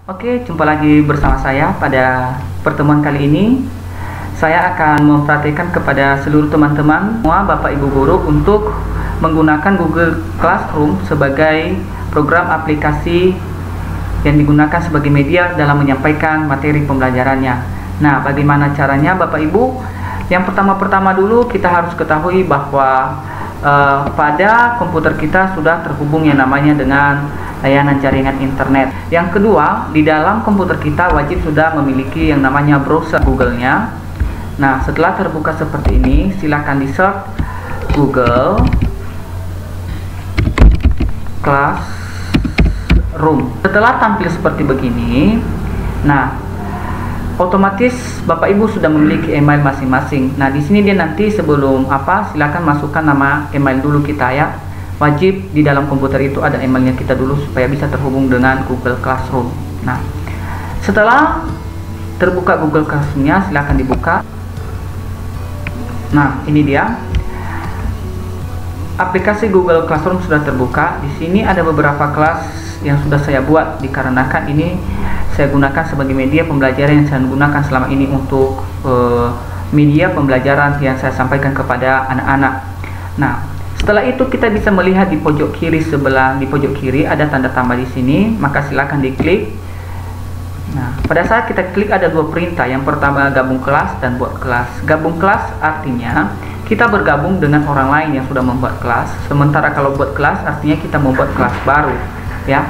Oke, jumpa lagi bersama saya pada pertemuan kali ini. Saya akan memperhatikan kepada seluruh teman-teman, semua Bapak Ibu guru untuk menggunakan Google Classroom sebagai program aplikasi yang digunakan sebagai media dalam menyampaikan materi pembelajarannya. Nah, bagaimana caranya Bapak Ibu? Yang pertama dulu kita harus ketahui bahwa pada komputer kita sudah terhubung yang namanya dengan layanan jaringan internet. Yang kedua, di dalam komputer kita wajib sudah memiliki yang namanya browser Google-nya. Nah, setelah terbuka seperti ini, silakan di-search Google Classroom. Setelah tampil seperti begini, nah, otomatis Bapak Ibu sudah memiliki email masing-masing. Nah, di sini dia nanti sebelum silakan masukkan nama email dulu kita ya. Wajib di dalam komputer itu ada emailnya kita dulu supaya bisa terhubung dengan Google Classroom. Nah, setelah terbuka Google Classroom-nya, silakan dibuka. Nah, ini dia. Aplikasi Google Classroom sudah terbuka. Di sini ada beberapa kelas yang sudah saya buat dikarenakan ini saya gunakan sebagai media pembelajaran yang saya gunakan selama ini untuk media pembelajaran yang saya sampaikan kepada anak-anak. Nah, setelah itu kita bisa melihat di pojok kiri di pojok kiri ada tanda tambah di sini, maka silakan diklik. Nah, pada saat kita klik ada dua perintah. Yang pertama gabung kelas dan buat kelas. Gabung kelas artinya kita bergabung dengan orang lain yang sudah membuat kelas. Sementara kalau buat kelas artinya kita membuat kelas baru, ya.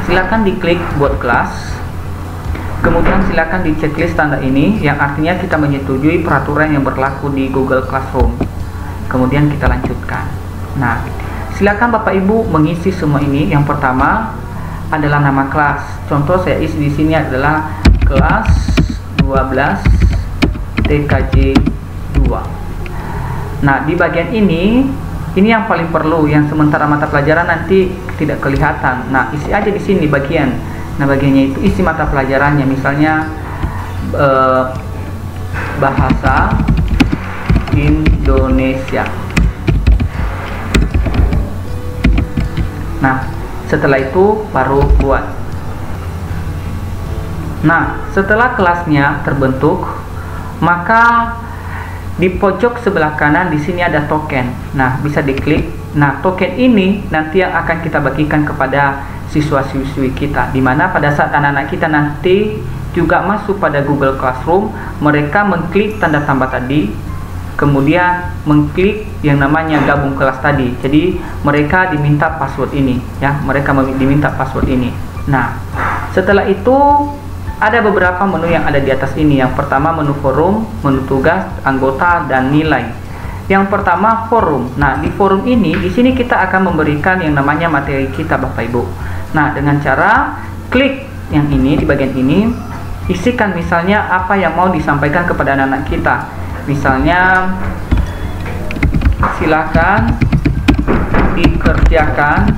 Silakan diklik buat kelas. Kemudian silakan di checklist tanda ini yang artinya kita menyetujui peraturan yang berlaku di Google Classroom. Kemudian kita lanjutkan. Nah, silakan Bapak Ibu mengisi semua ini. Yang pertama adalah nama kelas. Contoh saya isi di sini adalah kelas 12 TKJ 2. Nah, di bagian ini yang paling perlu, yang sementara mata pelajaran nanti tidak kelihatan. Nah, isi aja di sini bagian. Nah, bagiannya itu isi mata pelajarannya, misalnya bahasa Indonesia. Nah, setelah itu baru buat. Nah, setelah kelasnya terbentuk, maka di pojok sebelah kanan di sini ada token. Nah, bisa diklik. Nah, token ini nanti yang akan kita bagikan kepada siswa-siswi kita, dimana pada saat anak-anak kita nanti juga masuk pada Google Classroom, mereka mengklik tanda tambah tadi, kemudian mengklik yang namanya gabung kelas tadi. Jadi mereka diminta password ini, ya. Mereka diminta password ini. Nah, setelah itu ada beberapa menu yang ada di atas ini. Yang pertama menu forum, menu tugas, anggota, dan nilai. Yang pertama forum. Nah, di forum ini, di sini kita akan memberikan yang namanya materi kita, Bapak Ibu. Nah, dengan cara klik yang ini di bagian ini, isikan misalnya apa yang mau disampaikan kepada anak-anak kita. Misalnya, silakan dikerjakan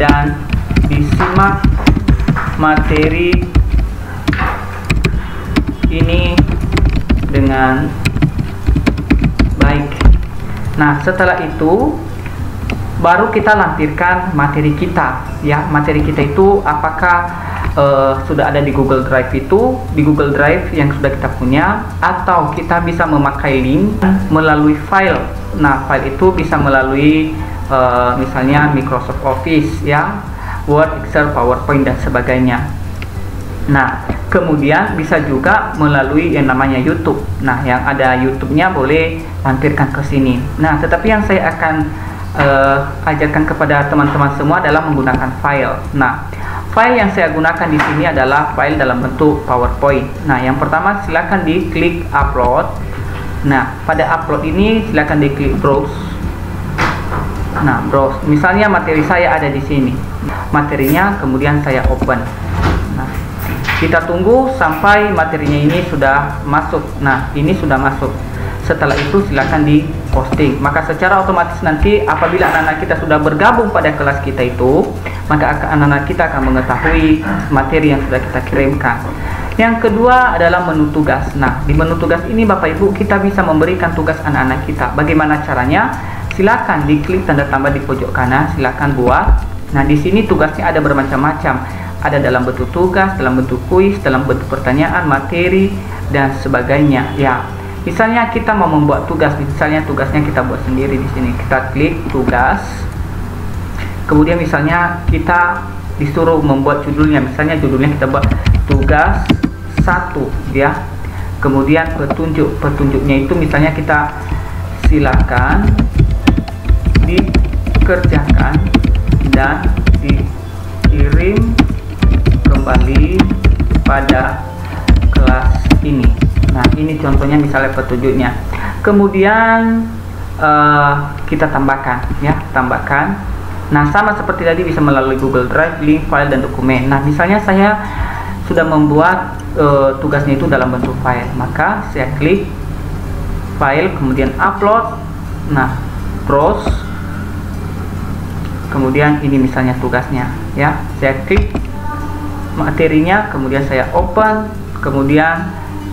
dan disimak materi ini dengan baik. Nah, setelah itu baru kita lampirkan materi kita, ya. Materi kita itu apakah sudah ada di Google Drive itu, di Google Drive yang sudah kita punya, atau kita bisa memakai link melalui file. Nah, file itu bisa melalui misalnya Microsoft Office, ya, Word, Excel, PowerPoint, dan sebagainya. Nah, kemudian bisa juga melalui yang namanya YouTube. Nah, yang ada YouTube-nya boleh lampirkan ke sini. Nah, tetapi yang saya akan ajarkan kepada teman-teman semua adalah menggunakan file. Nah, file yang saya gunakan di sini adalah file dalam bentuk PowerPoint. Nah, yang pertama silakan diklik upload. Nah, pada upload ini silakan diklik browse. Nah, browse. Misalnya materi saya ada di sini. Materinya kemudian saya open. Nah, kita tunggu sampai materinya ini sudah masuk. Nah, ini sudah masuk. Setelah itu silakan di posting. Maka secara otomatis nanti apabila anak-anak kita sudah bergabung pada kelas kita itu, maka anak-anak kita akan mengetahui materi yang sudah kita kirimkan. Yang kedua adalah menu tugas. Nah, di menu tugas ini Bapak Ibu kita bisa memberikan tugas anak-anak kita. Bagaimana caranya? Silakan diklik tanda tambah di pojok kanan, silakan buat. Nah, di sini tugasnya ada bermacam-macam. ada dalam bentuk tugas, dalam bentuk kuis, dalam bentuk pertanyaan, materi, dan sebagainya. Ya, misalnya kita mau membuat tugas, misalnya tugasnya kita buat sendiri di sini. Kita klik tugas. Kemudian misalnya kita disuruh membuat judulnya, misalnya judulnya kita buat tugas 1 ya. Kemudian petunjuknya itu misalnya kita silakan dikerjakan dan dikirim kembali pada kelas ini. Nah, ini contohnya misalnya petunjuknya. Kemudian kita tambahkan ya, tambahkan. Nah, sama seperti tadi bisa melalui Google Drive, link, file, dan dokumen. Nah, misalnya saya sudah membuat tugasnya itu dalam bentuk file, maka saya klik file, kemudian upload. Nah, browse, kemudian ini misalnya tugasnya ya, saya klik materinya, kemudian saya open, kemudian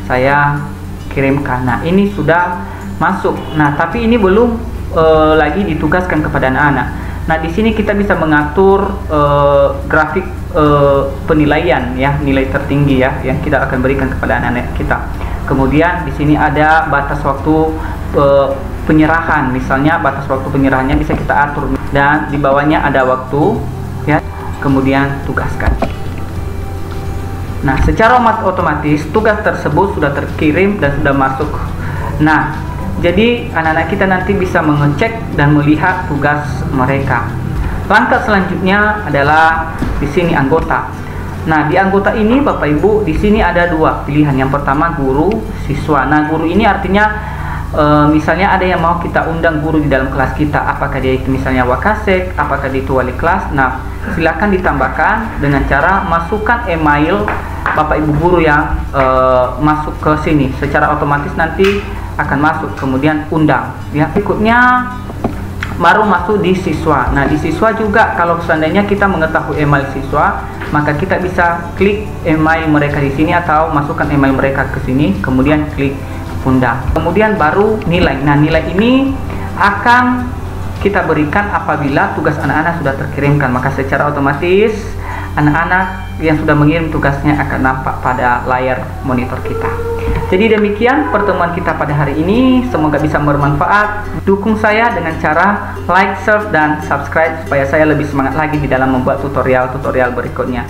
saya kirimkan. Nah, ini sudah masuk. Nah, tapi ini belum lagi ditugaskan kepada anak-anak. Nah, di sini kita bisa mengatur grafik penilaian ya, nilai tertinggi ya yang kita akan berikan kepada anak-anak kita. Kemudian di sini ada batas waktu penyerahan, misalnya batas waktu penyerahannya bisa kita atur, dan di bawahnya ada waktu ya, kemudian tugaskan. Nah, secara otomatis tugas tersebut sudah terkirim dan sudah masuk. Nah, jadi anak-anak kita nanti bisa mengecek dan melihat tugas mereka. Langkah selanjutnya adalah di sini anggota. Nah, di anggota ini Bapak Ibu, di sini ada dua pilihan. Yang pertama guru, siswa. Nah, guru ini artinya misalnya ada yang mau kita undang guru di dalam kelas kita, apakah dia itu misalnya wakasek, apakah dia itu wali kelas. Nah, silakan ditambahkan dengan cara masukkan email Bapak Ibu guru yang masuk ke sini. Secara otomatis nanti akan masuk, kemudian undang ya. Berikutnya baru masuk di siswa. Nah, di siswa juga kalau seandainya kita mengetahui email siswa, maka kita bisa klik email mereka di sini atau masukkan email mereka ke sini, kemudian klik undang. Kemudian baru nilai. Nah, nilai ini akan kita berikan apabila tugas anak-anak sudah terkirimkan, maka secara otomatis anak-anak yang sudah mengirim tugasnya akan nampak pada layar monitor kita. Jadi demikian pertemuan kita pada hari ini, semoga bisa bermanfaat. Dukung saya dengan cara like, share, dan subscribe supaya saya lebih semangat lagi di dalam membuat tutorial-tutorial berikutnya.